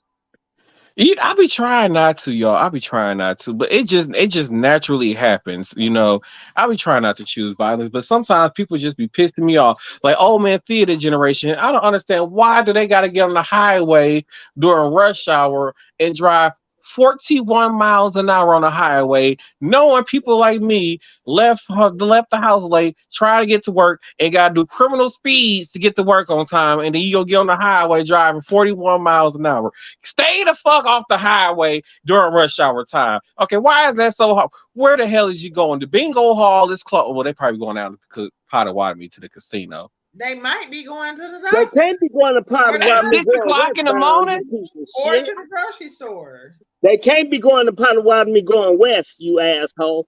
I be trying not to, y'all. I be trying not to, but it just naturally happens. I be trying not to choose violence, but sometimes people just be pissing me off. Like, oh man, theater generation. I don't understand why do they got to get on the highway during rush hour and drive 41 miles an hour on the highway, knowing people like me left the house late, try to get to work, and gotta do criminal speeds to get to work on time, and then you go get on the highway driving 41 miles an hour. Stay the fuck off the highway during rush hour time. Okay, why is that so hard? Where the hell is you going? The bingo hall is closed. Well, they probably going out to Potawatomi to the casino. They might be going to the They doctor can't be going to Potawatomi 6 o'clock in the westbound, morning? you piece of or shit. to the grocery store. They can't be going to Potawatomi going west, you asshole.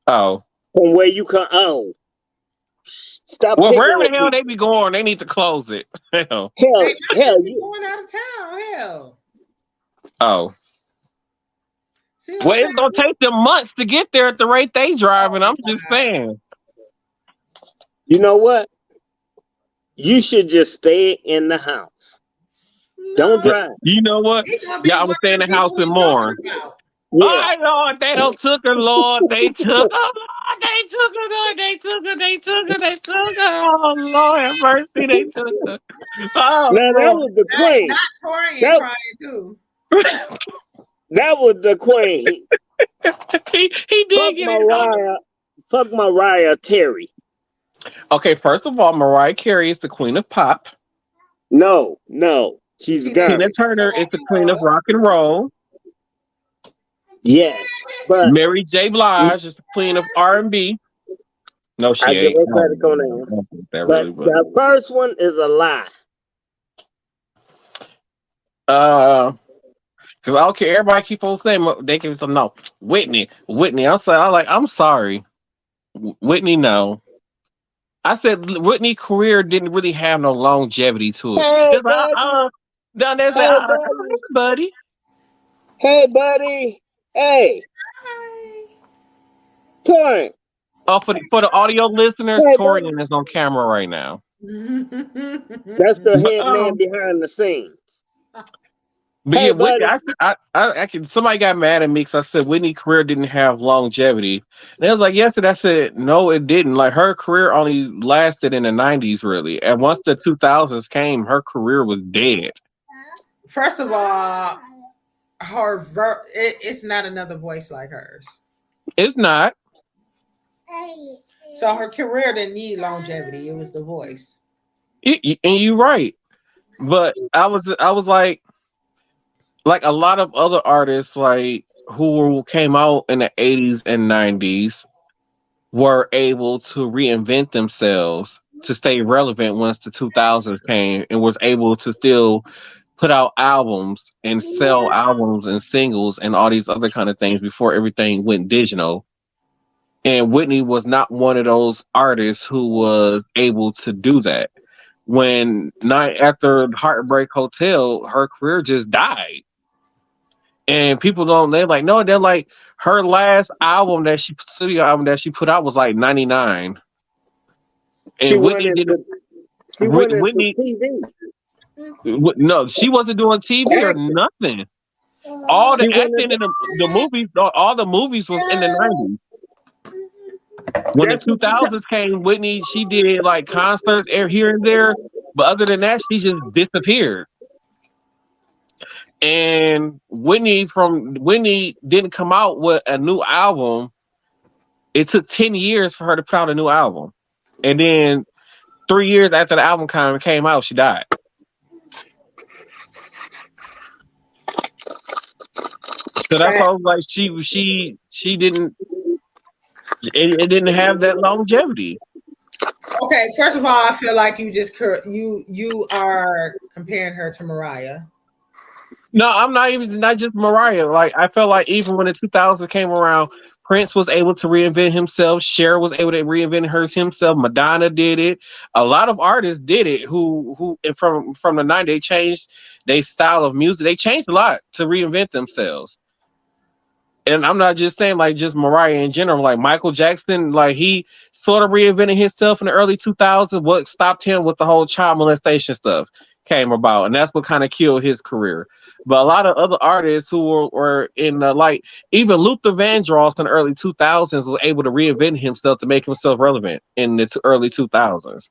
Oh. From where you come. Oh. Stop Well, picking wherever with the hell me. they be going, they need to close it. Hell. They might Hell, just be going out of town. Hell. Oh. See what Well, I'm it's gonna saying? take them months to get there at the rate they driving. Oh, I'm just saying. you know what? You should just stay in the house. Don't no. drive. You know what? He gonna be Yeah, I one would stay of in the the house people and we talking mourn. about. Yeah. Oh Lord, they don't took her, Lord. They took her, Lord. They took her, Lord. They took her. They took her. They took her. Oh Lord, have mercy. They took her. Oh Now that Lord. was the queen. Not Torian That crying too. that was the queen. he did Fuck get it on. Mariah. Fuck Mariah Terry. Okay, first of all, Mariah Carey is the queen of pop. No. She's Tina Tina garbage. Turner is rock the and queen of roll. rock and roll. Yes. But Mary J. Blige is the queen of R&B. No, I she give ain't. her I credit on don't that. think that But really, but the first one is a lie. because I don't care. Everybody keep on saying they can say no. Whitney. I'm sorry. Whitney, no. I said Whitney career didn't really have no longevity to it. Hey Just buddy. down there say, Hey buddy. buddy. Hey buddy. Hey. Hi. Torrent. Oh, for the audio listeners, Hey buddy. Torian is on camera right now. That's the But head man behind the scenes. But yeah, Hey Whitney, buddy. I can. Somebody got mad at me because I said Whitney's career didn't have longevity, and I was like, yes, and I said no, it didn't. Like her career only lasted in the '90s, really, and once the 2000s came, her career was dead. First of all, it's not another voice like hers. It's not. So her career didn't need longevity. It was the voice. And you're right. But I was like a lot of other artists like who came out in the 80s and 90s were able to reinvent themselves to stay relevant once the 2000s came and was able to still put out albums and sell albums and singles and all these other kind of things before everything went digital. And Whitney was not one of those artists who was able to do that. When night after Heartbreak Hotel, her career just died. And people don't, they're like, no, they're like, her last album that she, studio album that she put out was like 99. She And went Whitney did, into she went into Whitney, TV. no, she wasn't doing TV or Acting. nothing. All the She went acting into in the movies, all the movies was in the 90s. When the that's what you got. 2000s came, Whitney, she did like concerts here and there, but other than that, she just disappeared. And Whitney didn't come out with a new album. It took 10 years for her to put out a new album. And then 3 years after the album came out, she died. So that's why I was like she didn't it didn't have that longevity. Okay, first of all, I feel like you are comparing her to Mariah. No, I'm not even not just Mariah. Like I felt like even when the 2000s came around, Prince was able to reinvent himself. Cher was able to reinvent himself. Madonna did it. A lot of artists did it. Who and from the '90s they changed their style of music. They changed a lot to reinvent themselves. And I'm not just saying like just Mariah in general. Like Michael Jackson, like he sort of reinvented himself in the early 2000s. What stopped him with the whole child molestation stuff came about, and that's what kind of killed his career. But a lot of other artists who were in the like even Luther Vandross in the early 2000s was able to reinvent himself to make himself relevant in the early 2000s.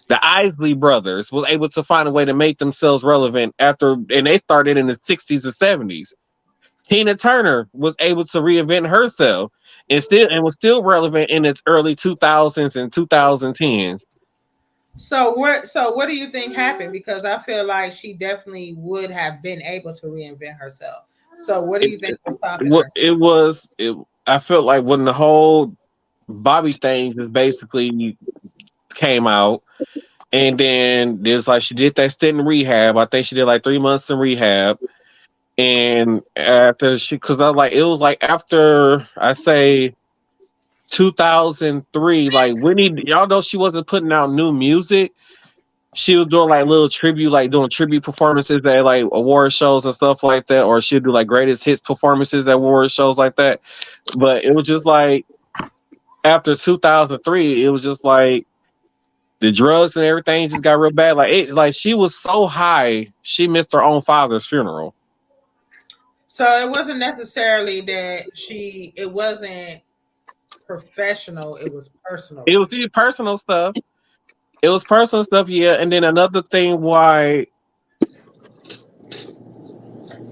The Isley brothers was able to find a way to make themselves relevant after, and they started in the 60s and 70s. Tina Turner was able to reinvent herself and was still relevant in its early 2000s and 2010s. So what do you think happened? Because I feel like she definitely would have been able to reinvent herself. So what do It, you think was stopping it, her? it was it. I felt like when the whole Bobby thing just basically came out, and then there's like she did that stint in rehab. I think she did like 3 months in rehab, and after because I like it was like after I say 2003, like Whitney, y'all know she wasn't putting out new music. She was doing like little tribute, like doing tribute performances at like award shows and stuff like that, or she'd do like greatest hits performances at award shows like that. But it was just like after 2003, it was just like the drugs and everything just got real bad. Like she was so high, she missed her own father's funeral. So it wasn't necessarily that it wasn't professional, it was personal. It was the personal stuff. It was personal stuff, yeah. And then another thing why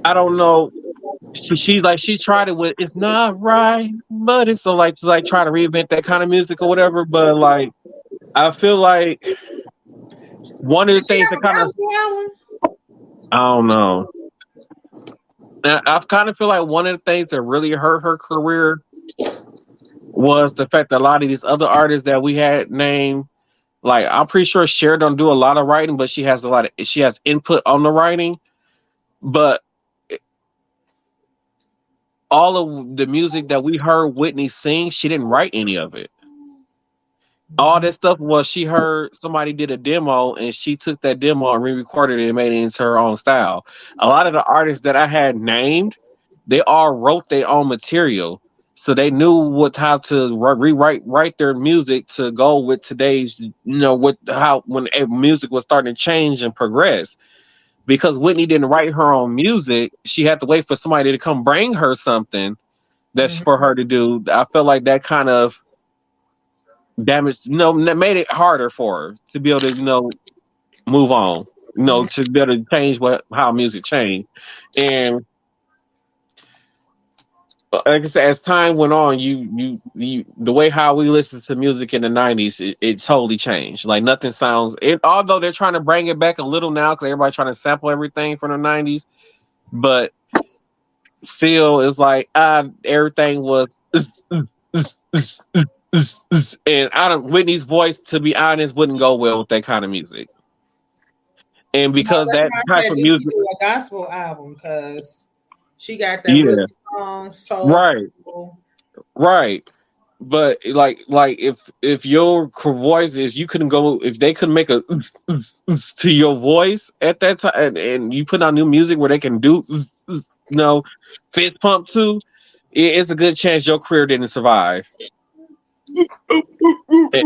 I don't know, she tried it with it's not right, but it's so like to like try to reinvent that kind of music or whatever. But like I feel like one of the Did she things have that a kind of gospel album? I don't know. I kind of feel like one of the things that really hurt her career was the fact that a lot of these other artists that we had named, like I'm pretty sure Cher don't do a lot of writing, but she has input on the writing. But all of the music that we heard Whitney sing, she didn't write any of it. All that stuff was she heard somebody did a demo and she took that demo and re-recorded it and made it into her own style. A lot of the artists that I had named, they all wrote their own material. So they knew how to write their music to go with today's, with how when music was starting to change and progress. Because Whitney didn't write her own music, she had to wait for somebody to come bring her something that's Mhm. for her to do. I felt like that kind of damage, that made it harder for her to be able to, move on, Mhm. to be able to change how music changed. And like I said, as time went on, you the way how we listened to music in the '90s, it totally changed. Like nothing sounds. It although they're trying to bring it back a little now because everybody's trying to sample everything from the '90s, but still, it's like everything was. And I don't Whitney's voice, to be honest, wouldn't go well with that kind of music. And No, because that's that why I type said of did she music, do a gospel album because she got that yeah, really strong right, soulful. right. But like if your voice is you couldn't go if they couldn't make a to your voice at that time and you put out new music where they can do you know fist pump too, it's a good chance your career didn't survive. Eh,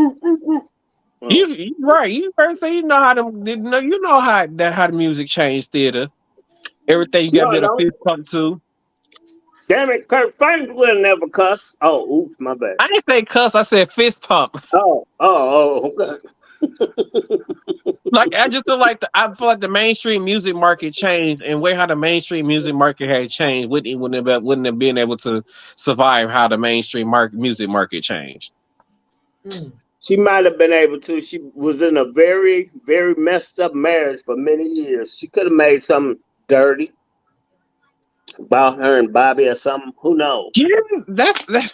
you right. You first say you know how to you know how the music changed theater. Everything you got to No, be I able to don't. fist pump to. Damn it, Kurt Franklin will never cuss. Oh, oops, my bad. I didn't say cuss. I said fist pump. Okay. Like I just feel like I feel like the mainstream music market changed, and way how the mainstream music market had changed, wouldn't have been able to survive how the mainstream music market changed. Mm. She might have been able to. She was in a very, very messed up marriage for many years. She could have made something dirty about her and Bobby or something. Who knows? Yeah, that's that.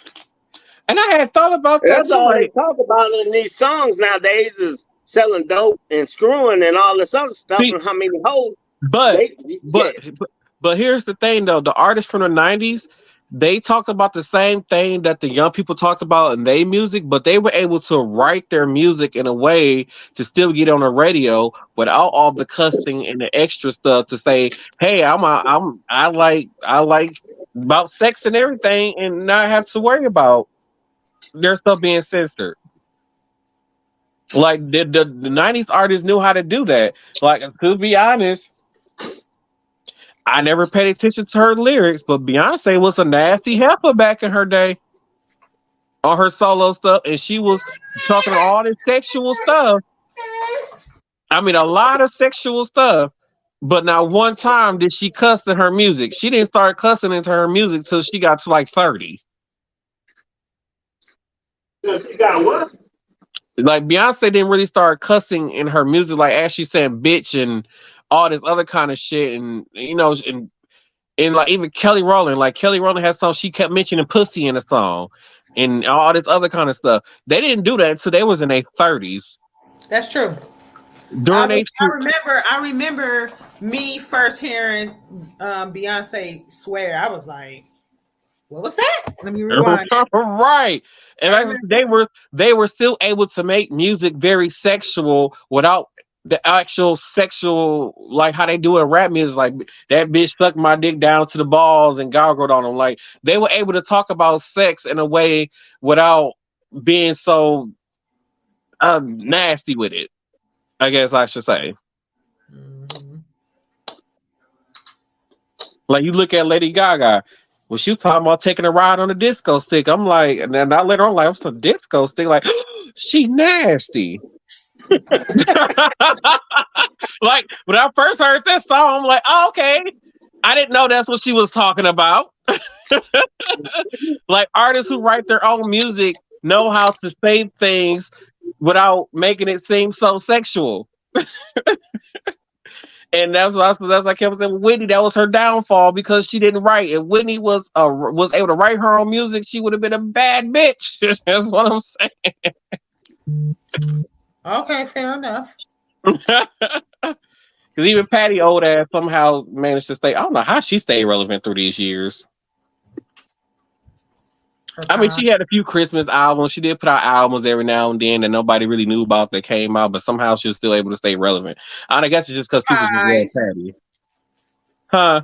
And I had thought about that That's too. all they Like, talk about in these songs nowadays is selling dope and screwing and all this other stuff see, and how many hoes but they but shit. but but here's the thing though, the artists from the '90s, they talked about the same thing that the young people talked about in their music, but they were able to write their music in a way to still get on the radio without all the cussing and the extra stuff to say, "Hey, I like about sex and everything," and not have to worry about their stuff being censored. Like the '90s artists knew how to do that. Like to be honest, I never paid attention to her lyrics, but Beyonce was a nasty heifer back in her day on her solo stuff, and she was talking all this sexual stuff. I mean, a lot of sexual stuff. But not one time did she cuss in her music. She didn't start cussing into her music till she got to like 30. You got what? Like Beyonce didn't really start cussing in her music, like as she's saying bitch and all this other kind of shit, and and like even Kelly Rowland had songs she kept mentioning pussy in a song and all this other kind of stuff. They didn't do that until they was in their 30s. That's true. During they I remember me first hearing Beyonce swear. I was like, what was that? Let me rewind. right. And I like, remember. they were still able to make music very sexual without the actual sexual like how they do in rap music, like that bitch sucked my dick down to the balls and goggled on them. Like they were able to talk about sex in a way without being so nasty with it. I guess I should say. Mhm. Like you look at Lady Gaga, when she was talking about taking a ride on a disco stick, I'm like, and then I later on like, what's a disco stick? Like, she nasty. Like when I first heard this song, I'm like, oh, okay. I didn't know that's what she was talking about. Like artists who write their own music know how to say things without making it seem so sexual. And that's what I kept saying. Whitney, that was her downfall because she didn't write. If Whitney was able to write her own music, she would have been a bad bitch. That's what I'm saying. Okay, fair enough. Because even Patty old ass somehow managed to stay. I don't know how she stayed relevant through these years. Her I mean, pie. she had a few Christmas albums. She did put out albums every now and then that nobody really knew about that came out, but somehow she was still able to stay relevant. I guess it's just because people just love Pies. Patty. Huh?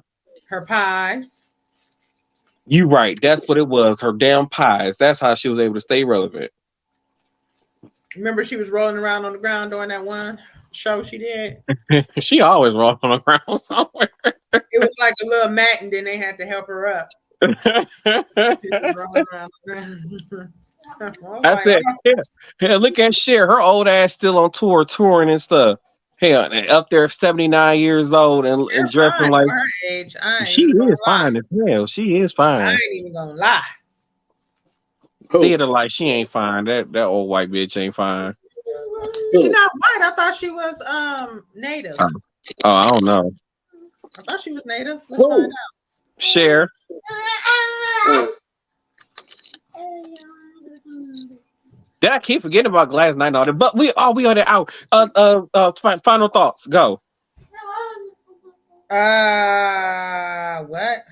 Her pies. You right. That's what it was. Her damn pies. That's how she was able to stay relevant. Remember, she was rolling around on the ground during that one show she did. She always rolling around somewhere. It was like a little mat, and then they had to help her up. She was rolling around the ground. I was I like, said, oh. yeah, look at Cher. Her old ass still on tour, touring and stuff. hell, and up there 79 years old and You're dressing fine like for her age. I ain't she even gonna is lie. fine as hell. She is I fine. ain't even gonna lie. Who? Theater like she ain't fine. That old white bitch ain't fine. She Who? not white. I thought she was native. Oh, I don't know. I thought she was native. Let's find Who? out. Share. Did I keep forgetting about Glass Night and all that? But we on it out. Final thoughts. Go. What?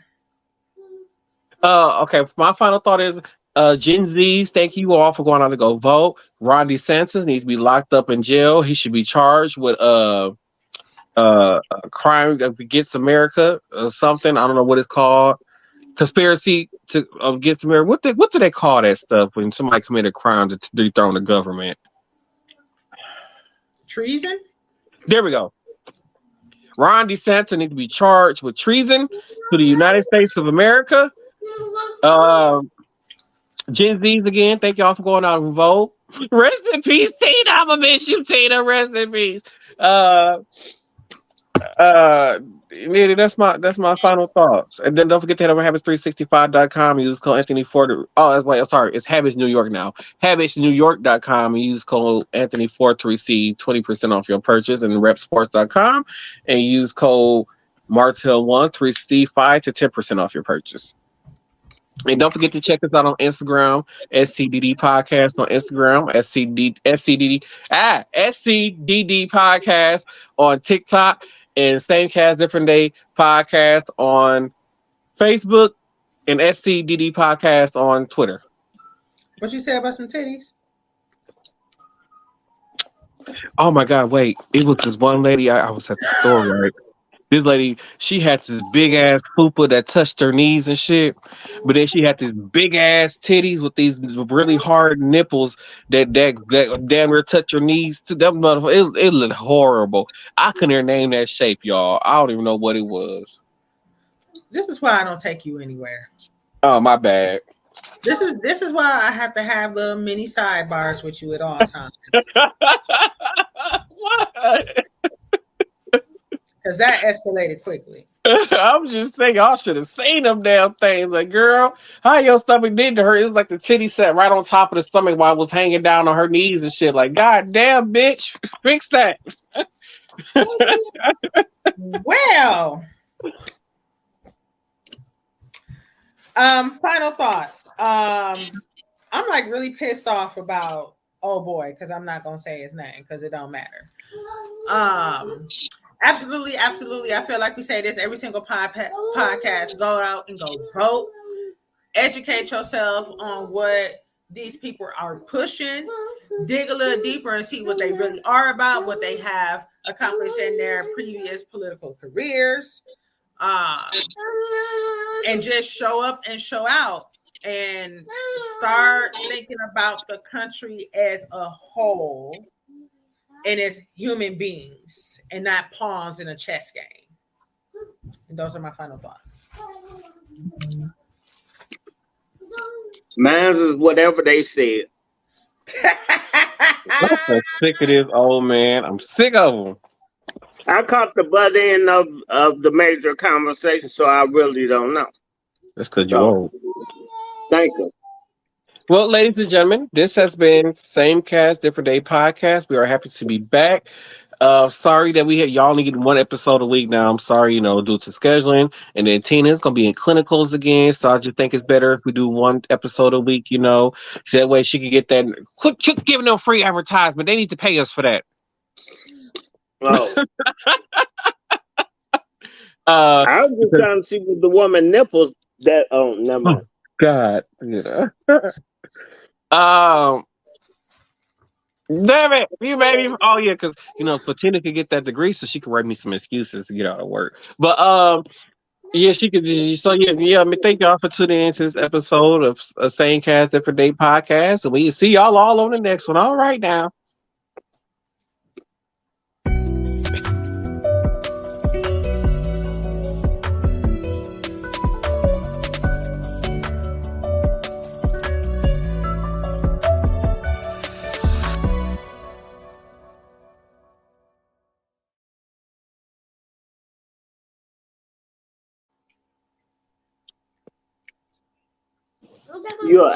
Okay. My final thought is Gen Zs, thank you all for going out to go vote. Ron DeSantis needs to be locked up in jail. He should be charged with crime against America or something. I don't know what it's called. Conspiracy to against America. What do they call that stuff when somebody committed a crime to dethrone the government? Treason? There we go. Ron DeSantis needs to be charged with treason to the United States of America. Gen Zs again, thank y'all for going out and vote. Rest in peace, Tina. I'ma miss you, Tina. Rest in peace. Yeah, that's my final thoughts. And then don't forget to head over to habits365.com and use code Anthony Ford. Oh, wait, sorry, it's Habits New York now. Habitsnewyork.com and use code Anthony Ford to receive 20% off your purchase, and repsports.com and use code Martel1 to receive 5 to 10% off your purchase. And don't forget to check us out on Instagram, SCDD Podcast on Instagram, SCDD Podcast on TikTok, and Same Cast Different Day Podcast on Facebook, and SCDD Podcast on Twitter. What you say about some titties? Oh my God, wait. It was this one lady, I was at the store, right? This lady, she had this big ass fupa that touched her knees and shit, but then she had these big ass titties with these really hard nipples that damn near touch your knees. To that motherfucker, it looked horrible. I couldn't even name that shape, y'all. I don't even know what it was. This is why I don't take you anywhere. Oh, my bad. This is why I have to have little mini sidebars with you at all times. What? Because that escalated quickly. I'm just saying, y'all should have seen them damn things. Like, girl, how your stomach did to her? It was like the titty sat right on top of the stomach while it was hanging down on her knees and shit. Like, God damn, bitch, fix that. Well, final thoughts. I'm like really pissed off about boy, because I'm not gonna say his name because it don't matter. Absolutely. I feel like we say this every single podcast. Go out and go vote. Educate yourself on what these people are pushing. Dig a little deeper and see what they really are about, what they have accomplished in their previous political careers. And just show up and show out and start thinking about the country as a whole and as human beings and not pawns in a chess game. And those are my final thoughts. Mine is whatever they said. I'm so sick of this old man. I'm sick of him. I caught the butt end of the major conversation, so I really don't know. That's because you're old. Thank you. Well, ladies and gentlemen, this has been Same Cast, Different Day Podcast. We are happy to be back. Sorry that y'all only get one episode a week now. I'm sorry, due to scheduling. And then Tina's going to be in clinicals again. So I just think it's better if we do one episode a week, so that way she can get that. Quit giving them free advertisement. They need to pay us for that. Oh. I was just trying to see with the woman nipples that never mind. God, damn it, you made me. Oh yeah, because so Tina could get that degree, so she could write me some excuses to get out of work. But yeah, she could. So yeah. Thank y'all for tuning into this episode of Same Cast Different Day Podcast, and we see y'all all on the next one. All right now. You're